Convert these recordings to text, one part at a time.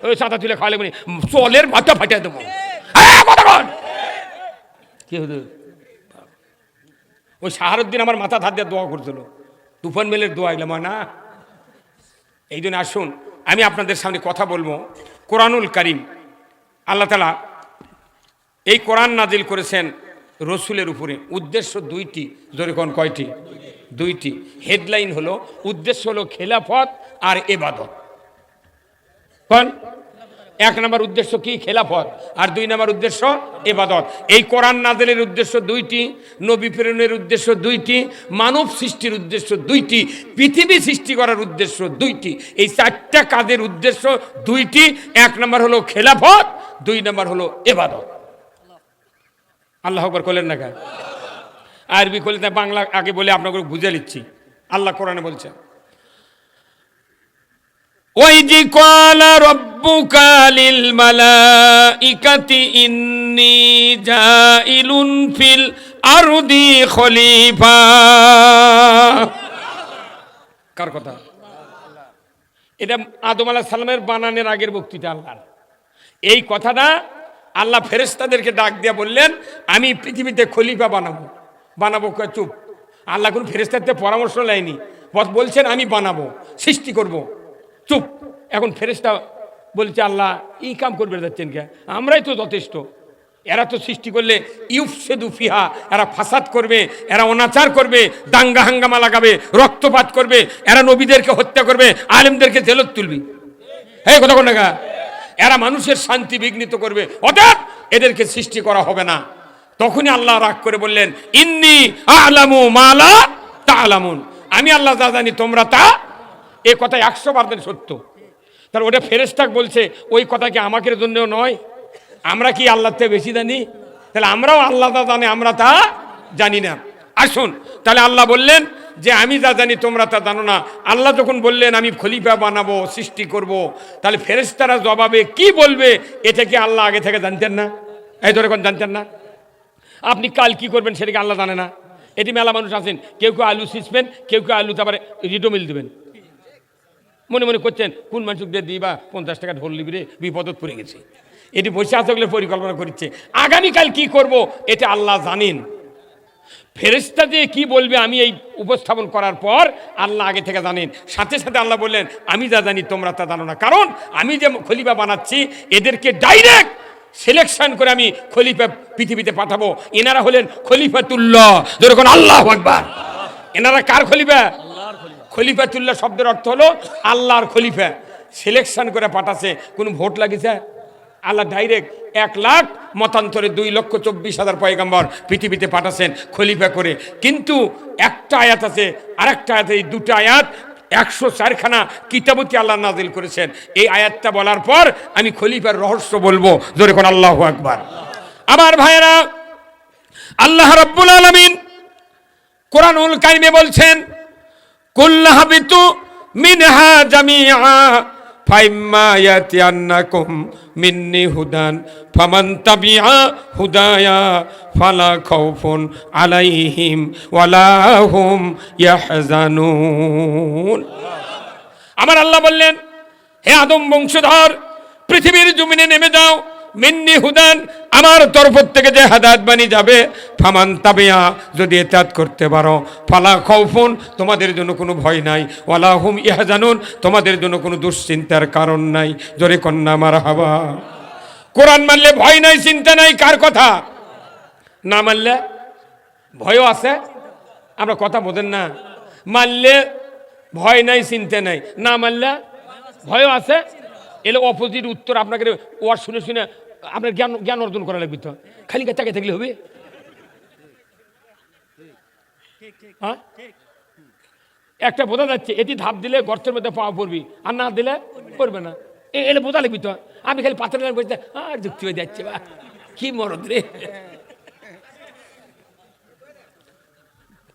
ওই চাঁদা তুলে খাওয়ালে মানে চলের মাথা ফাটিয়ে দেবো। কি হতো ওই শাহরুদ্দিন আমার মাথা ধার দিয়ে দোয়া করছিল, তুফান মেলের দোয়া এলাম না। এই জন্য আসুন আমি আপনাদের সামনে কথা বলবো কোরআনুল কারীম। আল্লাহ তাআলা এই কোরআন নাজিল করেছেন রসুলের উপরে। উদ্দেশ্য দুইটি, জোরে কোন কয়টি? দুইটি। হেডলাইন হলো, উদ্দেশ্য হলো খেলাফত আর ইবাদত। কোন এক নম্বর উদ্দেশ্য কি? খেলাফত। আর দুই নম্বর উদ্দেশ্য ইবাদত। এই কোরআন নাজিলের উদ্দেশ্য দুইটি, নবী প্রেরণের উদ্দেশ্য দুইটি, মানব সৃষ্টির উদ্দেশ্য দুইটি, পৃথিবী সৃষ্টি করার উদ্দেশ্য দুইটি। এই চারটা কাজের উদ্দেশ্য দুইটি। এক নম্বর হলো খেলাফত, দুই নম্বর হলো ইবাদত। আল্লাহ আকবার করলেন না? আরবি করলে বাংলা আগে বলে আপনাকে বুঝে নিচ্ছি। আল্লাহ কোরআনে বলছেন, ওয়াইজি ক্বালা রাব্বুকা লিল মালাইকাতি ইন্নী জাইলুন ফিল আরদি খলিফা। কার কথা? এটা আদম আলাইহিস সালামের বানানের আগের বক্তৃতা আল্লাহর। এই কথাটা আল্লাহ ফেরেশতাদেরকে ডাক দিয়ে বললেন, আমি পৃথিবীতে খলিফা বানাবো। বানাবো চুপ, আল্লাহ কোন ফেরেশতাদের পরামর্শ নেয়নি, বলছেন আমি বানাবো, সৃষ্টি করব। চুপ। এখন ফেরেশতা বলছে, আল্লাহ এই কাম করবে যাচ্ছেন কে? আমরাই তো যথেষ্ট। এরা তো সৃষ্টি করলে ইউফসিদু ফিহা, এরা ফাসাদ করবে, এরা অনাচার করবে, দাঙ্গা হাঙ্গামা লাগাবে, রক্তপাত করবে, এরা নবীদেরকে হত্যা করবে, আলেমদেরকে জেলত তুলবে। হ্যাঁ কথা কোন না? এরা মানুষের শান্তি বিঘ্নিত করবে, অতএব এদেরকে সৃষ্টি করা হবে না। তখনই আল্লাহ রাগ করে বললেন, ইন্নী আ'লামু মা লা তা'লামুন, আমি আল্লাহ যা জানি তোমরা তা। এই কথা 100% সত্য। তাহলে ওটা ফেরেশতা বলছে, ওই কথা কি আমাদের জন্যও নয়? আমরা কি আল্লাহর থেকে বেশি জানি? তাহলে আমরাও আল্লাহ যা জানে আমরা তা জানি না। আসুন তাহলে আল্লাহ বললেন যে আমি যা জানি তোমরা তা জানো না। আল্লাহ যখন বললেন আমি খলিফা বানাবো, সৃষ্টি করব, তাহলে ফেরেশতারা জবাবে কি বলবে এটা কি আল্লাহ আগে থেকে জানতেন না? এই ধরে কোন জানতেন না? আপনি কাল কি করবেন সেটা কি আল্লাহ জানে না? এটি মেলা মানুষ আছেন, কেউ কেউ আলু সিঁচবেন, কেউ কেউ আলু তারপরে রিডোমিল দেবেন। মনে মনে করছেন কোন মানুষ দিয়ে দিই বা 50 টাকা ঢোল লিবি রে, বিপদত পড়ে গেছে। এটি বসে আসলে পরিকল্পনা করছে আগামীকাল কি করব এটা আল্লাহ জানেন। ফেরেশতা যে কি বলবে আমি এই উপস্থাপন করার পর আল্লাহ আগে থেকে জানেন। সাথে সাথে আল্লাহ বললেন আমি যা জানি তোমরা তা জানো না, কারণ আমি যে খলিফা বানাচ্ছি এদেরকে ডাইরেক্ট সিলেকশন করে আমি খলিফা পৃথিবীতে পাঠাবো। এনারা হলেন খলিফাতুল্লাহ, যেরকম আল্লাহু আকবার। এনারা কার খলিফা? খলিফাতুল্লাহ শব্দের অর্থ হলো আল্লাহর খলিফা। সিলেকশন করে পাঠাচ্ছে, কোন ভোট লাগিছে? আল্লাহ ডাইরেক্ট 1 লাখ মতান্তরে 2,24,000 পয়গম্বর পৃথিবীতে পাঠাচ্ছেন খলিফা করে। কিন্তু একটা আয়াত আছে, আরেকটা আয়াত, এই দুটো আয়াত 104খানা কিতাবতি আল্লাহ নাজিল করেছেন। এই আয়াতটা বলার পর আমি খলিফার রহস্য বলবো, জোরে কোন আল্লাহু আকবার। আমার ভাইয়েরা, আল্লাহ রাব্বুল আলামিন কোরআনুল কারীমে বলছেন, কুল হাবিতু মিনহা জামিআ ফাইম্মা ইয়াতিয়ান্নাকুম মিন্নি হুদান ফামান তাবিআ হুদায়া ফালা খাউফুন আলাইহিম ওয়ালা হুম ইয়াহজানুন। আমার আল্লাহ বললেন, হে আদম বংশধর, পৃথিবীর জমিনে নেমে যাও, মিন্নি হুদান, আমার তরফ থেকে যে হেদায়েত বাণী যাবে, ফামান তাবিআ, যদি ইতাআত করতে পারো, ফালা খাউফুন, তোমাদের জন্য কোনো ভয় নাই, ওয়ালা হুম ইয়াহজানুন, তোমাদের জন্য কোনো দুশ্চিন্তার কারণ নাই। জোরে কন্যা মারহাবা। কোরআন মানলে ভয় নাই, চিন্তা নাই, কার কথা? না মানলে ভয়ও আছে। আমরা কথা বোঝেন না? মানলে ভয় নাই, চিন্তা নাই, না মানলে ভয়ও আছে। এলে অপোজিট উত্তর। আপনাকে ওয়ার শুনে শুনে আপনার জ্ঞান অর্জন করা লাগবে। তো খালি তাকে থাকলে হবে? হ্যাঁ, একটা বোঝা যাচ্ছে এটি ধাপ দিলে গর্তের মধ্যে পাওয়া পড়বি, আর না দিলে পড়বে না। এলে বোঝা লাগবি। তো আমি খালি পাথরের বলতে আর যুক্তি হয়ে যাচ্ছে, বা কি মরদ রে,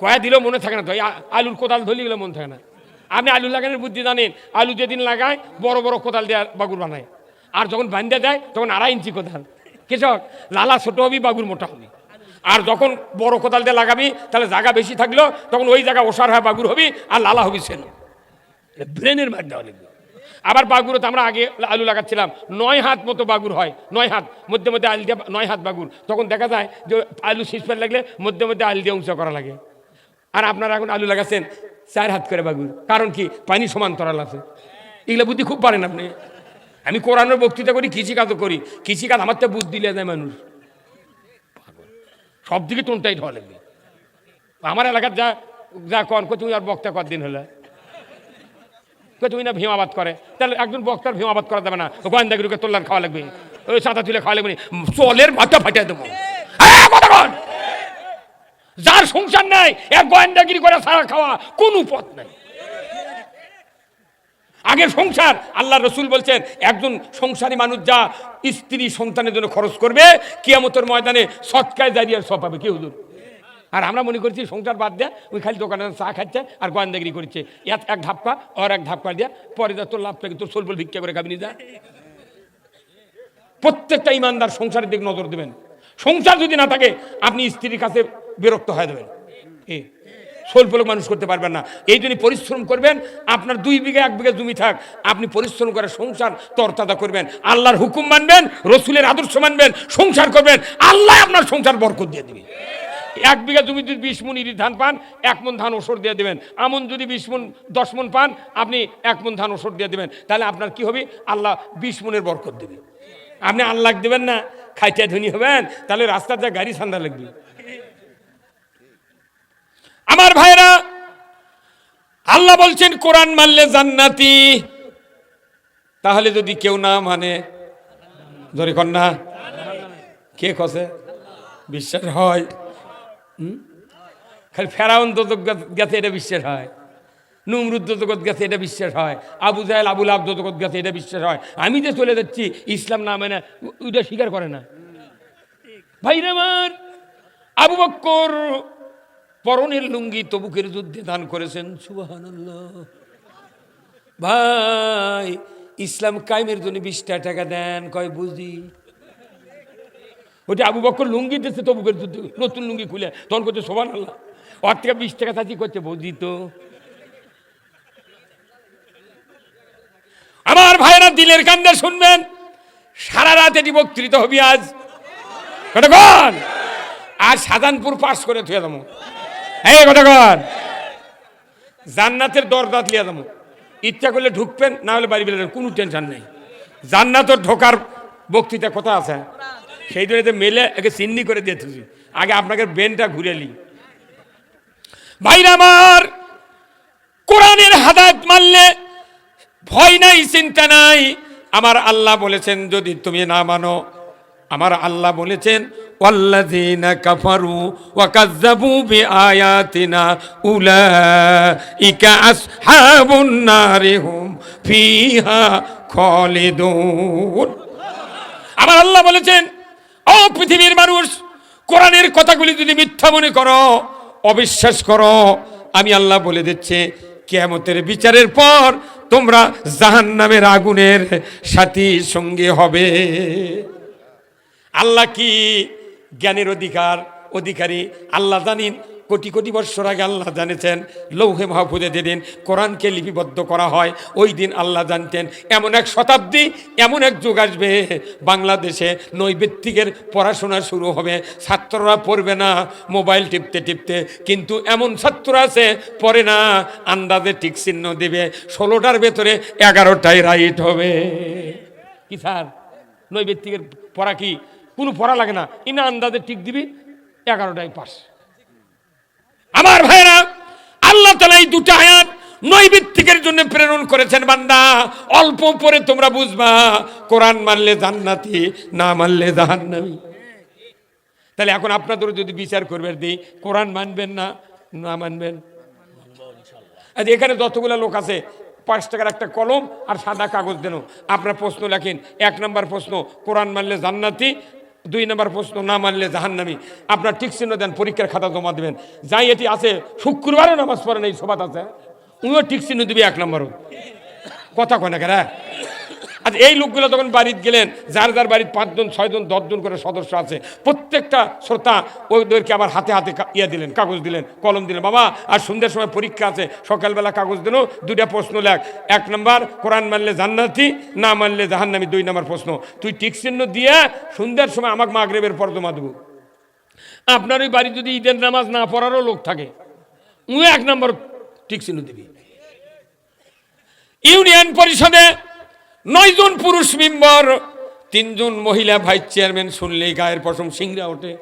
কয়া দিলেও মনে থাকে না। তো আলুর কোদাল ধরলে গেলে মনে থাকে না। আপনি আলু লাগানোর বুদ্ধি জানেন, আলু যেদিন লাগায় বড় বড় কোদাল দিয়ে বাগুর বানায়, আর যখন বান্ধে দেয় তখন 2.5 ইঞ্চি কোদাল। কৃষক লালা ছোট হবি, বাগুর মোটা হবি। আর যখন বড় কোদাল দিয়ে লাগাবি তাহলে জায়গা বেশি থাকলো, তখন ওই জায়গা ওষার হয় বাগুর হবি, আর লালা হবি সেন। ব্রেনের মার দেওয়া লাগবে। আবার বাগুরও তো আমরা আগে আলু লাগাচ্ছিলাম 9 হাত মতো বাগুর হয়, 9 হাত মধ্যে মধ্যে আলু দিয়ে 9 হাত বাগুর। তখন দেখা যায় যে আলু শীষ লাগলে মধ্যে মধ্যে আলু দিয়ে উঁচা করা লাগে। আর আপনারা এখন আলু লাগাচ্ছেন 4 হাত করে বাগুর, কারণ কি পানি সমান্তরাল আছে। এগুলো বুদ্ধি খুব পারেন আপনি। আমি কোরআনের বক্তৃতা করি, কৃষিকাজও করি, কৃষিকাজ আমার তো বুদ্ধি দিলে যায় মানুষ, সব দিকে টোনটাই ঢোয়া লাগবে। আমার এলাকার যা যা কন তুমি আর বক্তা কতদিন হলে তুমি না ভীমাবাদ করে, তাহলে একজন বক্তার ভীমাবাদ করা যাবে না, গোয়েন্দাগিরিকে তোল্লার খাওয়া লাগবে, ওই চাঁদা তুলে খাওয়া লাগবে, চলের মাথা ফাটিয়ে দেবো। যার সংসার নাই এক গোয়েন্দাগিরি করে সারা খাওয়া কোনো পথ নাই। আগের সংসার, আল্লাহ রসুল বলছেন একজন সংসারী মানুষ যা স্ত্রী সন্তানের জন্য খরচ করবে কিয়ামতের ময়দানে সৎকায় জারিয়ার সব পাবে কি হুজুর। আর আমরা মনে করছি সংসার বাদ দেয়া ওই খালি দোকানে চা খাচ্ছে আর গোয়েন্দাগিরি করছে, এক ধাপকা আর এক ধাপকা দিয়া পরে যা তোর লাভ থেকে তোর সোলবল ভিক্ষা করে খাবি যা। প্রত্যেকটা ইমানদার সংসারের দিকে নজর দেবেন। সংসার যদি না থাকে আপনি স্ত্রীর কাছে বিরক্ত হয়ে যাবেন, স্বল্পলোক মানুষ করতে পারবেন না। এই জন্য পরিশ্রম করবেন। আপনার 2 বিঘা 1 বিঘা জমি থাক, আপনি পরিশ্রম করে সংসার তরতাজা করবেন, আল্লাহর হুকুম মানবেন, রসুলের আদর্শ মানবেন, সংসার করবেন, আল্লাহ আপনার সংসার বরকত দিয়ে দিবে। 1 বিঘা জমি যদি 20 মণ ইরি ধান পান 1 মণ ধান ওষুধ দিয়ে দেবেন। আমন যদি 10 মণ পান আপনি 1 মণ ধান ওষুধ দিয়ে দেবেন। তাহলে আপনার কি হবে? আল্লাহ 20 মণের বরকত দেবে। আপনি আল্লাহ দেবেন না, খাইতে ধনী হবেন, তাহলে রাস্তার যা গাড়ি ঠান্ডা লাগবে। আমার ভাইরা, আল্লাহ বলছেন কোরআন মানলে জান্নাতি। তাহলে যদি কেউ না মানে ধরে কন্যা কে কসে বিশ্বাস হয়? খালি ফেরাউন দোজক গেছে এটা বিশ্বাস হয়, নমরুদ দোজগত গেছে এটা বিশ্বাস হয়, আবু জাহেল আবুল আব দোজগত গেছে এটা বিশ্বাস হয়। আমি যে চলে যাচ্ছি ইসলাম না মানে ওইটা স্বীকার করে না। ভাইরা আমার, আবু বকর পরনের লুঙ্গি তবুকের যুদ্ধে দান করেছেন, সুবহানাল্লাহ। ভাই ইসলাম কায়েমের জন্য 20 টাকা দেন, কয় বুঝি। ওটা আবু বকর লুঙ্গি দিচ্ছে তবুকের যুদ্ধে, নতুন লুঙ্গি খুলে, তখন করছে সুবহানাল্লাহ। ওর থেকে 20 টাকা চাচি করছে বুঝি তো। আমার ভাইরা দিলের কান্দে শুনবেন, সারা রাত এটি বক্তৃত হবি আজ। কতক্ষণ? আজ শাহজাহানপুর পাস করে থুয়ে যাবো। এই কতক্ষণ? জান্নাতের দরজা লিয়া যাবো, ইচ্ছা করলে ঢুকবেন, না হলে বাড়ি বেরোবেন, কোনো টেনশন নেই। জান্নাতের ঢোকার বক্তৃতা কথা আছে, সেই জন্য মেলে একে চিন্নি করে দিয়ে থুছি। আগে আপনাকে বেনটা ঘুরে নি। ভাইরা আমার, কোরআনের হাদায়াত মানলে ভয় নাই, চিন্তা নাই। আমার আল্লাহ বলেছেন যদি তুমি না মানো, আমার আল্লাহ বলেছেন ওয়াল্লাযীনা কাফারু ওয়া কাযযাবু বিআয়াতিনা উলাইকা আসহাবুন নারি হুম ফিহা খালিদুন। আমার আল্লাহ বলেছেন ও পৃথিবীর মানুষ, কোরআনের কথাগুলি যদি মিথ্যা মনে করো, অবিশ্বাস করো, আমি আল্লাহ বলে দিচ্ছি কিয়ামতের বিচারের পর তোমরা জাহান্নামের আগুনের সাথী সঙ্গী হবে। আল্লাহ কি জ্ঞানের অধিকারী আল্লাহ জানেন। কোটি কোটি বছর আগে আল্লাহ জানেছেন, লৌহে মাহফুজে যেদিন কোরআনকে লিপিবদ্ধ করা হয় ওই দিন আল্লাহ জানতেন এমন এক শতাব্দী, এমন এক যুগ আসবে বাংলাদেশে নৈবেত্তিকের পড়াশোনা শুরু হবে। ছাত্ররা পড়বে না মোবাইল টিপতে টিপতে, কিন্তু এমন ছাত্র আছে পড়ে না, আন্দাজে টিক চিহ্ন দেবে, 16টার ভেতরে 11টাই রাইট হবে। কি স্যার, নৈবেত্তিকের পড়া কি কোনো পড়া লাগে না, ইনা আন্দাজে টিক দিবি, 11টাই পাস। আমার ভাইরা, আল্লাহ তাআলা এই 2টা আয়াত নৈবেত্তিকের জন্য প্রেরণ করেছেন। বান্দা অল্প পরে তোমরা বুঝবা কোরআন মানলে জান্নাতি, না মানলে জাহান্নামী। তাহলে এখন আপনাদের যদি বিচার করবেন দিই, কোরআন মানবেন না না মানবেন? আজ এখানে যতগুলো লোক আছে 5 টাকার একটা কলম আর সাদা কাগজ দেন, আপনার প্রশ্ন লেখেন। 1 নম্বর প্রশ্ন কোরআন মানলে জান্নাতি, 2 নম্বর প্রশ্ন না মানলে জাহান্নামী। আপনার ঠিক চিহ্ন দেন, পরীক্ষার খাতা জমা দেবেন। যাই এটি আছে শুক্রবারও নামাজ পড়েন, এই সবাত আছে, উনিও ঠিক চিহ্ন দিবি 1 নম্বরও। কথা কয় না কেরা? আচ্ছা, এই লোকগুলো যখন বাড়িতে গেলেন, যার যার বাড়িতে 5 জন 6 জন 10 জন করে সদস্য আছে, প্রত্যেকটা শ্রোতা ওদেরকে আবার হাতে হাতে দিলেন, কাগজ দিলেন, কলম দিলেন। বাবা আর সন্ধ্যার সময় পরীক্ষা আছে, সকালবেলা কাগজ দিল, 2টা প্রশ্ন লেখ। 1 নম্বর, কোরআন মানলে জান্নাতি, না মানলে জাহান্নামী। 2 নম্বর প্রশ্ন, তুই টিক চিহ্ন দিয়ে সন্ধ্যার সময় আমাকে মাগরিবের পর জমা দেবো। আপনার ওই বাড়ি যদি ঈদের নামাজ না পড়ারও লোক থাকে, 1 নম্বর টিক চিহ্ন দিবি। ইউনিয়ন পরিষদে 9 জন পুরুষ মেম্বার, 3 জন মহিলা ভাইস চেয়ারম্যান। শুনলেই গায়ের পশম সিংড়া ওঠে।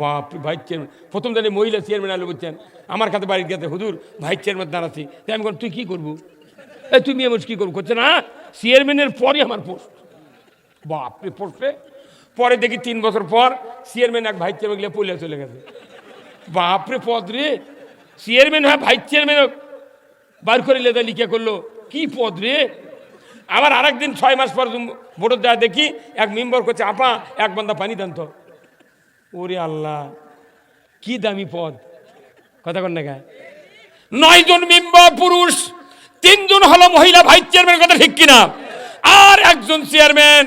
বাপ, ভাইস চেয়ারম্যান! প্রথম জানি মহিলা চেয়ারম্যান আলো বুঝছেন, আমার কাছে বাড়ির গেছে, হুজুর ভাইস চেয়ারম্যান দাঁড়াচ্ছি। তাই আমি তুই কি করবো? তুমি এমন কি করবো? করছে না, চেয়ারম্যানের পরই আমার পোস্ট। বাপরে, পোস্টে পরে দেখি 3 বছর পর চেয়ারম্যান এক ভাইস চেয়ারম্যান গিয়ে পলিয়া চলে গেছে। বাপরে, পদ রে! চেয়ারম্যান হয় ভাইস চেয়ারম্যান বার করে লেদা লিখে করলো, কি পদ রে! আবার আরেকদিন 6 মাস পর ভোট দেওয়া দেখি এক মেম্বার করছে, আপা 1 বান্দা পানি দেন তো। ওরে আল্লাহ, কি দামি পদ! কথা কন না গায়ে। 9 জন মেম্বার পুরুষ, 3 জন হলো মহিলা ভাইস চেয়ারম্যান। কথা ঠিক কিনা? আর একজন চেয়ারম্যান।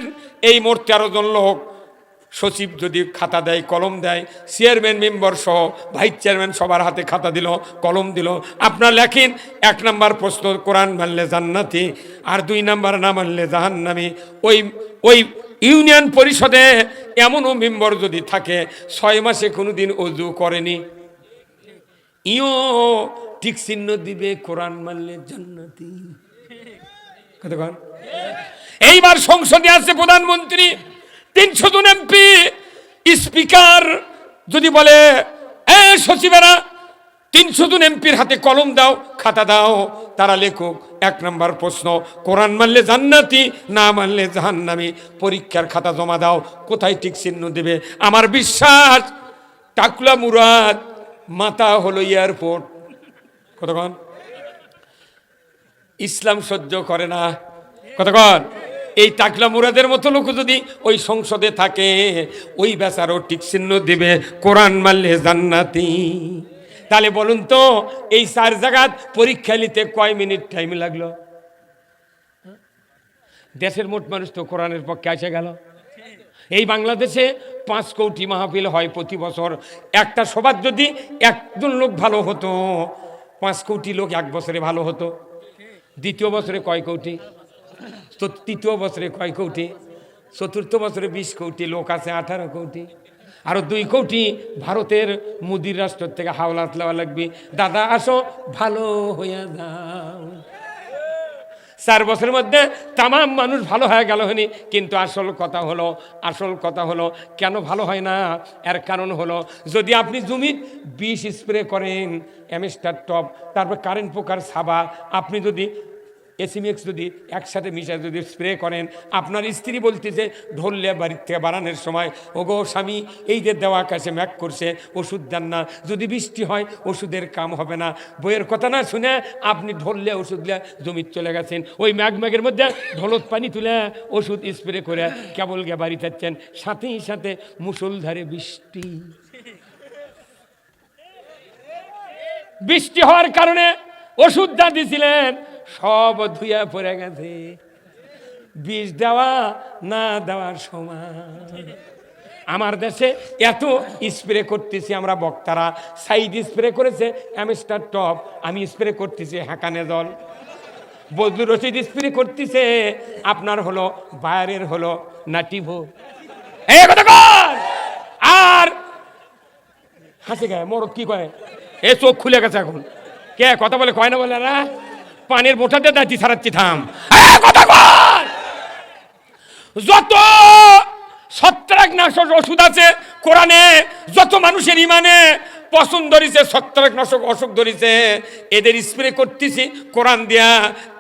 এই মোট 13 জন লোক। সচিব যদি খাতা দেয়, কলম দেয়, চেয়ারম্যান মেম্বার সহ ভাইস চেয়ারম্যান সবার হাতে খাতা দিল, কলম দিল। আপনার লেখেন 1 নম্বর প্রশ্ন, কোরআন মানলে জান্নাতি, আর 2 নম্বর না মানলে জাহান্নামী। ওই ইউনিয়ন পরিষদে এমনও মেম্বার যদি থাকে 6 মাসে কোনোদিন ওযু করেনি, ইও ঠিক চিহ্ন দিবে, কোরআন মানলে জান্নাতি। কতক্ষণ? এইবার সংসদে আছে প্রধানমন্ত্রী, 300 জন এমপি, স্পিকার যদি বলে, সচিবেরা 300 জন এমপির হাতে কলম দাও, খাতা দাও, তারা লেখুক 1 নম্বর প্রশ্ন, কোরআন মানলে জান্নাতি, না মানলে জাহান্নামী। পরীক্ষার খাতা জমা দাও, কোথায় ঠিক চিহ্ন দেবে? আমার বিশ্বাস টাকলা মুরাদ মাথা হলো এয়ারপোর্ট। কতক্ষণ? ইসলাম সহ্য করে না। কতক্ষণ? এই টাকলা মুরাদের মতো লোক যদি ওই সংসদে থাকে, ওই বেচারও ঠিক চিহ্ন দিবে, কোরআন মানলে জান্নাতি। তাহলে বলুন তো, এই 4 জায়গাত পরীক্ষা নিতে কয় মিনিট টাইম লাগলো? দেশের মোট মানুষ তো কোরআনের পক্ষে এসে গেল। এই বাংলাদেশে 5 কোটি মাহফিল হয় প্রতি বছর। একটা সবার যদি 1 জন লোক ভালো হতো, 5 কোটি লোক 1 বছরে ভালো হতো। দ্বিতীয় বছরে কয় কোটি? তৃতীয় বছরে কয় কোটি? চতুর্থ বছরে 20 কোটি লোক আছে, 18 কোটি। আরো 2 কোটি ভারতের মুদির রাষ্ট্র থেকে হাওলাত লওয়া লাগবে, দাদা আসো ভালো হইয়া যাও। 4 বছরের মধ্যে তাম মানুষ ভালো হয়ে গেল হয়নি। কিন্তু আসল কথা হলো কেন ভালো হয় না? এর কারণ হলো, যদি আপনি জমির বিষ স্প্রে করেন, অ্যামিস্টার টপ, তারপর কারেন্ট পোকার সাবা, আপনি যদি এসিমিক্স যদি একসাথে মিশে যদি স্প্রে করেন, আপনার স্ত্রী বলতেছে ঢললে বাড়ির থেকে বাড়ানোর সময়, ওগো স্বামী, এই যে দেওয়া আকাশে ম্যাক করছে, ওষুধ দেন না, যদি বৃষ্টি হয় ওষুধের কাম হবে না। বইয়ের কথা না শুনে আপনি ঢললে ওষুধ জমির চলে গেছেন, ওই ম্যাগের মধ্যে ঢোলত পানি তুলে ওষুধ স্প্রে করে কেবল গিয়ে বাড়ি যাচ্ছেন, সাথেই সাথে মুষলধারে বৃষ্টি হওয়ার কারণে ওষুধ যা দিয়েছিলেন সব ধুইয়া পড়ে গেছে। বিষ দেওয়া না দেওয়ার সময়। আমার দেশে এত স্প্রে করতেছি আমরা বক্তারা, সাইড স্প্রে করেছে অ্যামিস্টার টপ, আমি স্প্রে করতেছি হ্যাকানে জল, বজলুর রশিদ স্প্রে করতেছে আপনার হলো বায়ারের হলো নাটিভো। আর হাসি গায়ে মরদ কি কয়, এ চোখ খুলে গেছে এখন, কে কথা বলে কয় না বলে না, পানির বোটাতে দাঁতি ছাড়াচ্ছি, থাম। যত ছত্রাকনাশক ওষুধ আছে কোরআনে, যত মানুষের ইমানে পছন্দ ধরেছে ছত্রাকনাশক অসুখ ধরেছে, এদের স্প্রে করতেছি কোরআন দিয়া।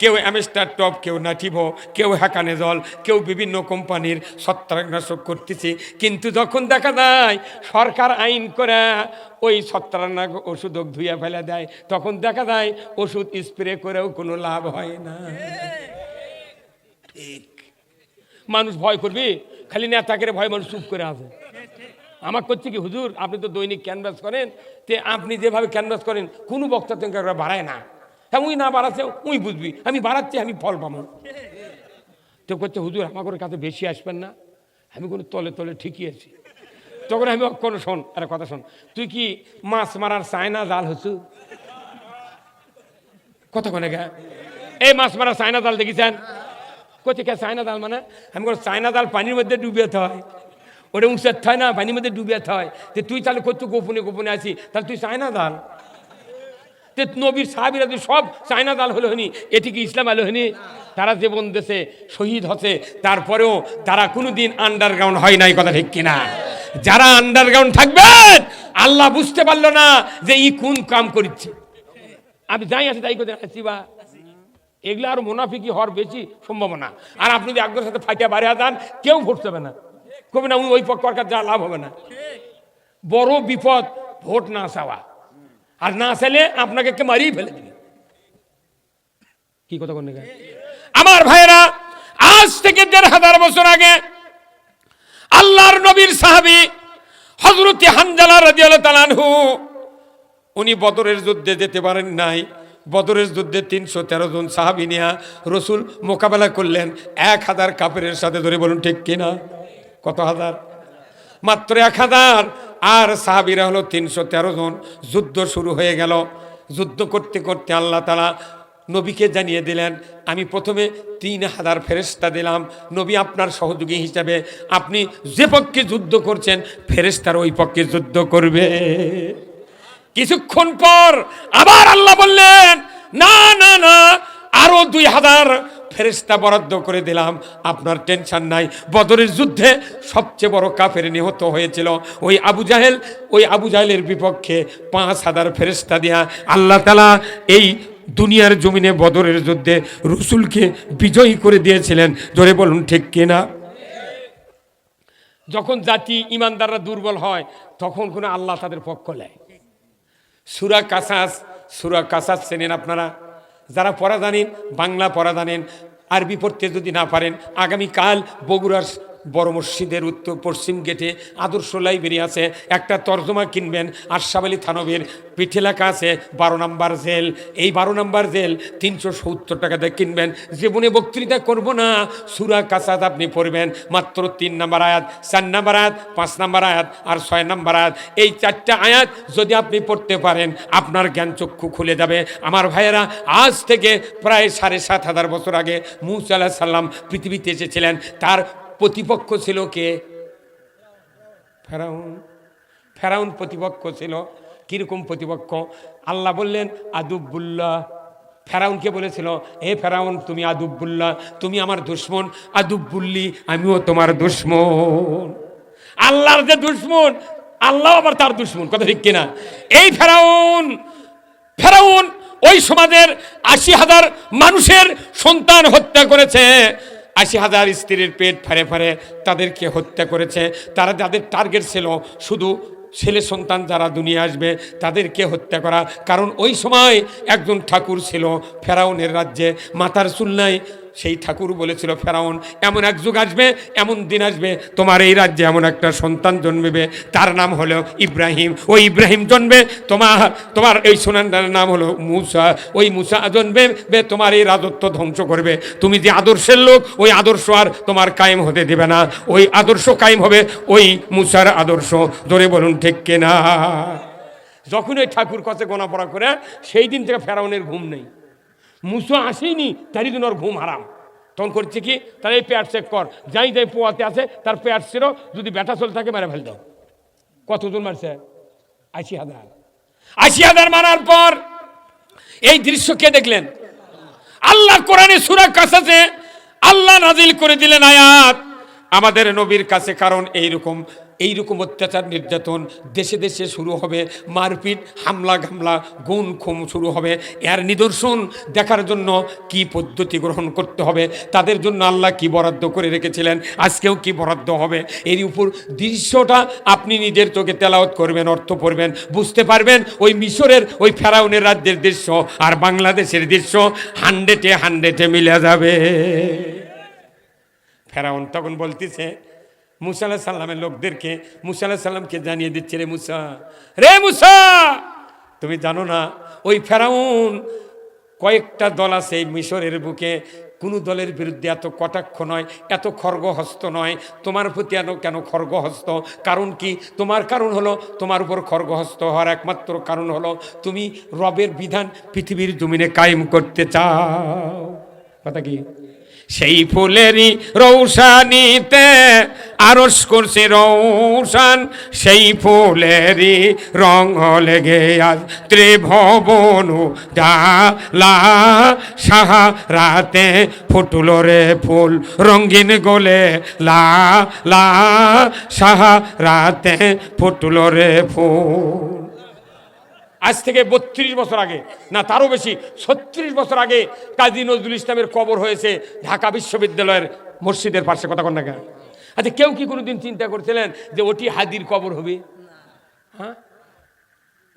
কেউ অ্যামিস্টার টপ, কেউ নাটিভো, কেউ হ্যাকানেজল, কেউ বিভিন্ন কোম্পানির ছত্রাকনাশক করতেছি। কিন্তু যখন দেখা যায় সরকার আইন করে ওই ছত্রাকনাশক ওষুধ ধুইয়া ফেলে দেয়, তখন দেখা যায় ওষুধ স্প্রে করেও কোনো লাভ হয় না। ঠিক, মানুষ ভয় করবি, খালি নেতাকে ভয় মানুষ চুপ করে আছে। আমার করছে কি, হুজুর আপনি তো দৈনিক ক্যানভাস করেন, তে আপনি যেভাবে ক্যানভাস করেন কোনো বক্তা তো বাড়ায় না। হ্যাঁ, উই না বাড়াচ্ছে উই বুঝবি, আমি বাড়াচ্ছি, আমি ফল পাবো। তো করছে হুজুর আমার কাছে বেশি আসবেন না। আমি কোনো তলে তলে ঠিকই আছি। তখন আমি কোনো শোন আরে কথা শোন, তুই কি মাছ মারার চায়না জাল হচ্ছু? কত কোনে গা এই মাছ মারার চায়না জাল দেখেছেন? কোথা কে চায়না জাল মানে? আমি কোনো চায়না জাল পানির মধ্যে ডুবিয়ে হয়, ওটা উঁচার হয় না, পানির মধ্যে ডুবিয়ে হয়। যে তুই তাহলে করছো গোপনে গোপনে আছি, তাহলে তুই চায়না জাল। নবীর সাহাবীরা সব চায়না জাল হলো হনি, এটি কি ইসলাম আলো হনি? তারা জীবন দেশে শহীদ হচ্ছে, তারপরেও তারা কোনোদিন আন্ডারগ্রাউন্ড হয় নাই, কথা ঠিক কিনা? যারা আন্ডারগ্রাউন্ড থাকবেন আল্লাহ বুঝতে পারলো না যে ই কোন কাম করছে। আমি যাই আছি তাই করতে আসছি বা এগুলো আর মুনাফিকি হওয়ার বেশি সম্ভাবনা। আর আপনি যদি একজনের সাথে ফাইটা বাড়িয়ে যান, কেউ ভোট দেবে না, কবে না ওই পক্ষ যা লাভ হবে না। বড় বিপদ ভোট না চাওয়া, আর না চাইলে আপনাকে কে মারিয়ে ফেলে দিবে। কি কথা কোন আমার ভাইরা, আজ থেকে ১৫০০ বছর আগে আল্লাহর নবীর সাহাবী হযরত হানজালা রাদিয়াল্লাহু তাআলা আনহু, উনি বদরের যুদ্ধে যেতে পারেন নাই। বদরের যুদ্ধে ৩১৩ জন সাহাবী নিয়ে রসুল মোকাবেলা করলেন ১,০০০ কাফেরের সাথে। ধরে বলুন ঠিক কিনা? কত হাজার? মাত্র ১,০০০। আর সাহাবীরা হলো ৩১৩ জন। যুদ্ধ শুরু হয়ে গেল। যুদ্ধ করতে করতে আল্লাহ তাআলা নবীকে জানিয়ে দিলেন, আমি প্রথমে ৩,০০০ ফেরেশতা দিলাম, নবী আপনার সহযোগী হিসাবে আপনি যে পক্ষে যুদ্ধ করছেন ফেরেশতারা ওই পক্ষে যুদ্ধ করবে। কিছুক্ষণ পর আবার আল্লাহ বললেন, না না না, আরো ২,০০০ ফেরেশতা বরাদ্দ করে দিলাম, আপনার টেনশন নাই। বদরের যুদ্ধে সবচেয়ে বড় কাফের নিহত হয়েছিল ওই আবু জাহেল। ওই আবু জাহেলের বিপক্ষে ৫,০০০ ফেরেশতা দিয়া আল্লাহ তাআলা এই দুনিয়ার জমিনে বদরের যুদ্ধে রসুলকে বিজয়ী করে দিয়েছিলেন। জোরে বলুন ঠিক কিনা? যখন জাতি ইমানদাররা দুর্বল হয় তখন কোনো আল্লাহ তাদের পক্ষ নেয়। সূরা কাসাস চেনেন আপনারা? যারা পড়া জানেন, বাংলা পড়া জানেন, আরবি পড়তে যদি না পারেন, আগামীকাল বগুড়ার বড় মসজিদের উত্তর পশ্চিম গেটে আদর্শ লাইব্রেরি আছে, একটা তর্জমা কিনবেন। আশরাফ আলী থানবীর পিঠে লেখা আছে ১২ নম্বর জেল। এই ১২ নম্বর জেল ৩৭০ টাকা দিয়ে কিনবেন। জীবনে বক্তৃতা করব না, সূরা কাসাস আপনি পড়বেন। মাত্র ৩ নম্বর আয়াত, ৪ নম্বর আয়াত, ৫ নম্বর আয়াত আর ৬ নম্বর আয়াত। এই ৪টা আয়াত যদি আপনি পড়তে পারেন আপনার জ্ঞান চক্ষু খুলে যাবে। আমার ভাইয়েরা, আজ থেকে প্রায় ৭,৫০০ বছর আগে মূসা আলাইহিস সালাম পৃথিবীতে এসেছিলেন। তার প্রতিপক্ষ ছিল কে? ফেরাউন। ফেরাউন প্রতিপক্ষ ছিল। কিরকম প্রতিপক্ষ? আল্লাহ বললেন আদুবুল্লাহ। ফেরাউনকে বলেছিল, হে ফেরাউন তুমি আদুবুল্লাহ, তুমি আমার দুশমন। আদুবুল্লি, আমিও তোমার দুশমন। আল্লাহর যে দুশমন, আল্লাহ আবার তার দুশমন, কথা ঠিক কিনা? এই ফেরাউন ওই সমাজের ৮০,০০০ মানুষের সন্তান হত্যা করেছে। ৮০,০০০ স্ত্রীর পেট ফাড়ে ফাড়ে তাদেরকে হত্যা করেছে। তারা যাদের টার্গেট ছিল শুধু ছেলে সন্তান যারা দুনিয়া আসবে তাদেরকে হত্যা করা। কারণ ওই সময় একজন ঠাকুর ছিল ফেরাউনের রাজ্যে, মাথার চুল নাই। সেই ঠাকুর বলেছিল, ফেরাউন এমন এক যুগ আসবে, এমন দিন আসবে, তোমার এই রাজ্যে এমন একটা সন্তান জন্মেবে, তার নাম হলো ইব্রাহিম। ওই ইব্রাহিম জন্মে তোমার এই সন্তানের নাম হলো মুসা। ওই মুসা জন্মে তোমার এই রাজত্ব ধ্বংস করবে। তুমি যে আদর্শের লোক, ওই আদর্শ আর তোমার কায়েম হতে দেবে না। ওই আদর্শ কায়েম হবে ওই মুসার আদর্শ। ধরে বলুন ঠিক কিনা? যখন ওই ঠাকুর কাছে গোনাপড়া করে, সেই দিন থেকে ফেরাউনের ঘুম নেই। মুসা আসেনি, তারই জন্য ওর ঘুম হারাম। তখন করছে কি, তার এই পেট চেক কর, যাই পোয়াতে আছে তার পেট ছিল, যদি ব্যাটা চল থাকে মেরে ফেল দাও। কতজন মারছে? ৮০,০০০। ৮০,০০০ মারার পর এই দৃশ্য কে দেখলেন? আল্লাহ কোরআনে সূরা কাসাসে আল্লাহ নাজিল করে দিলেন আয়াত আমাদের নবীর কাছে। কারণ এইরকম অত্যাচার নির্যাতন দেশে দেশে শুরু হবে, মারপিট, হামলা ঘামলা, গুম খুম শুরু হবে। এর নিদর্শন দেখার জন্য কি পদ্ধতি গ্রহণ করতে হবে, তাদের জন্য আল্লাহ কি বরাদ্দ করে রেখেছিলেন, আজকেও কি বরাদ্দ হবে, এর উপর দৃশ্যটা আপনি নিজের চোখে তেলাওয়াত করবেন, অর্থ পড়বেন, বুঝতে পারবেন। ওই মিশরের ওই ফেরাউনের রাজ্যের দৃশ্য আর বাংলাদেশের দৃশ্য 100-100 মিলে যাবে। ফেরাউন তখন বলতেছে মুসা আলাইহিস সালামের লোকদেরকে, মুসা আলাইহিস সালামকে জানিয়ে দিচ্ছে, রে মুসা, তুমি জানো না ওই ফেরাউন কয়েকটা দল আছে এই মিশরের বুকে, কোনো দলের বিরুদ্ধে এত কটাক্ষ নয়, এত খড়গহস্ত নয়। তোমার প্রতি কেন খড়গহস্ত? কারণ কি? তোমার কারণ হলো, তোমার উপর খড়গহস্ত হওয়ার একমাত্র কারণ হলো তুমি রবের বিধান পৃথিবীর জমিনে কায়েম করতে চাও। কথা কি? সেই ফুলেরই রৌশানিতে আরশ করছে রৌশান, সেই ফুলেরই রং লেগে আজ ত্রিভুবন ডালা, সাহারাতে ফুটল রে ফুল রঙিন গোলে লা লা, সাহারাতে ফুটল রে ফুল। আজ থেকে 32 বছর আগে, না তারও বেশি, 36 বছর আগে কাজী নজরুল ইসলামের কবর হয়েছে ঢাকা বিশ্ববিদ্যালয়ের মসজিদের পাশে। কথা কন না কেন? আচ্ছা, কেউ কি কোনোদিন চিন্তা করছিলেন যে ওটি হাদির কবর হবে? হ্যাঁ,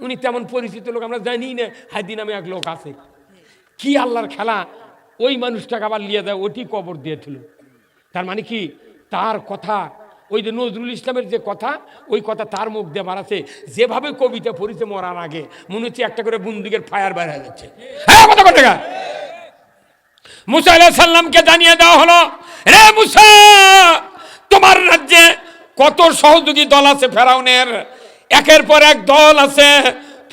উনি তেমন পরিচিত লোক আমরা জানি না, হাদি নামে এক লোক আছে। কি আল্লাহর খেলা! ওই মানুষটাকে আবার লিয়ে দেয়, ওটি কবর দিয়েছিল। তার মানে কি? তার কথা, ওই যে নজরুল ইসলামের যে কথা, ওই কথা তার মুখ দিয়ে বাড়াচ্ছে। যেভাবে কবিতা পড়িতে মরার আগে মনে হচ্ছে একটা করে বন্দুকের ফায়ার বের হয়ে যাচ্ছে। হ্যাঁ, কথা কথা। মুসা আলাইহিস সালামকে জানিয়ে দেওয়া হলো, রে মুসা, তোমার রাজ্যে কত সহযোগী দল আছে ফেরাউনের, একের পর এক দল আছে।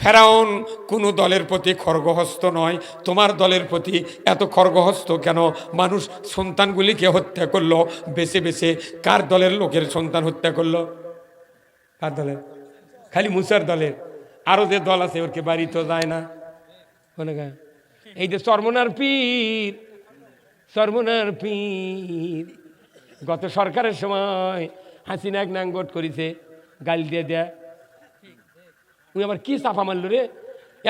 ফেরাউন কোনো দলের প্রতি খড়গহস্ত নয়, তোমার দলের প্রতি এত খড়গহস্ত কেন? মানুষ সন্তানগুলিকে হত্যা করলো বেছে বেছে। কার দলের লোকের সন্তান হত্যা করলো? কার দলের? খালি মুসার দলের। আরো যে দল আছে ওরকে বাড়ি তো যায় না। এই যে চরমনার পীর, চরমনার পীর গত সরকারের সময় হাসিনা এক নাঙ্গট করেছে, গালি দিয়ে দেয়া। উনি আবার কি চাপা মারল রে,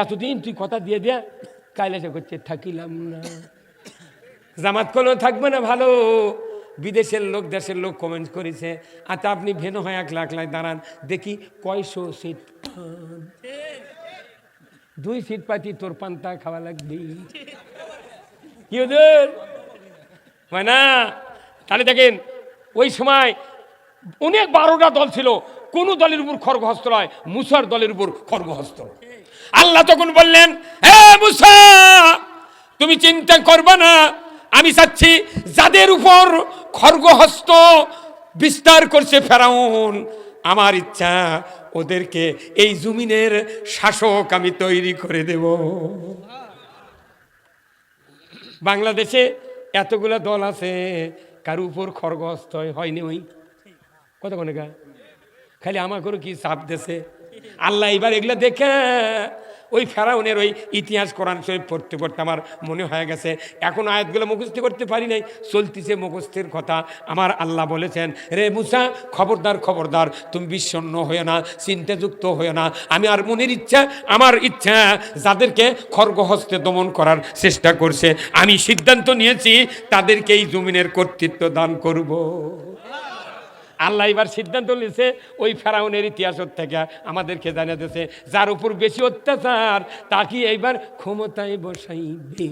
এতদিন তুই কথা দিয়ে দেয়া, কাইলাসে করছে থাকিলাম না। জামাত কোনো থাকবে না ভালো। বিদেশের লোক দেশের লোক কমেন্ট করেছে, আচ্ছা আপনি ভেনো হয় 1 লাখ দাঁড়ান, দেখি কয়শো সিট পান। 2 সিট পাতি তোর পান্তা খাওয়া লাগবে। কি ওদের হয় না? তাহলে দেখেন ওই সময় অনেক 12টা দল ছিল, কোন দলের উপর খড়গহস্ত নয়, মুসার দলের উপর খড়গহস্ত। আল্লাহ তখন বললেন, হে মুসা, তুমি চিন্তা করবে না, আমি চাচ্ছি যাদের উপর খড়গহস্ত বিস্তার করছে ফেরাউন, আমার ইচ্ছা ওদেরকে এই জমিনের শাসক আমি তৈরি করে দেব। বাংলাদেশে এতগুলা দল আছে, কার উপর খড়গহস্ত হয়নি? ওই কথা কোনে গা, খালি আমাকে কি চাপ দেশে আল্লাহ। এবার এগুলা দেখে ওই ফেরাউনের ওই ইতিহাস কোরআন শরীফ পড়তে পড়তে আমার মনে হয়ে গেছে, এখন আয়াতগুলো মুখস্থ করতে পারি নাই, চলতিছে মুখস্থের কথা। আমার আল্লাহ বলেছেন, রে মুসা, খবরদার খবরদার, তুমি বিষণ্ণ হয়ে না, চিন্তাযুক্ত হয়ে না। আমি আর মনের ইচ্ছা, আমার ইচ্ছা যাদেরকে খড়গহস্তে দমন করার চেষ্টা করছে, আমি সিদ্ধান্ত নিয়েছি তাদেরকে এই জমিনের কর্তৃত্ব দান করব। আল্লাহ এবার সিদ্ধান্ত নিয়েছে ওই ফেরাউনের ইতিহাস থেকে আমাদেরকে জানিয়ে দিয়েছে, যার উপর বেশি অত্যাচার তাকে এইবার ক্ষমতায় বসাইবে।